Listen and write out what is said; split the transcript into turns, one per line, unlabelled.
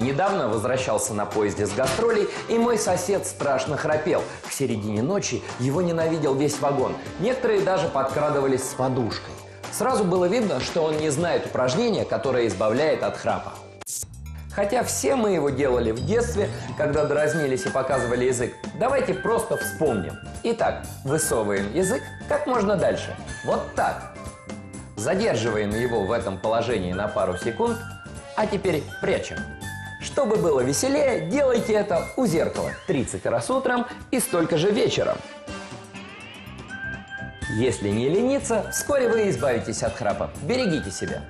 Недавно возвращался на поезде с гастролей, и мой сосед страшно храпел. К середине ночи его ненавидел весь вагон. Некоторые даже подкрадывались с подушкой. Сразу было видно, что он не знает упражнения, которое избавляет от храпа. Хотя все мы его делали в детстве, когда дразнились и показывали язык. Давайте просто вспомним. Итак, высовываем язык как можно дальше. Вот так. Задерживаем его в этом положении на пару секунд, а теперь прячем. Чтобы было веселее, делайте это у зеркала 30 раз утром и столько же вечером. Если не лениться, вскоре вы избавитесь от храпа. Берегите себя.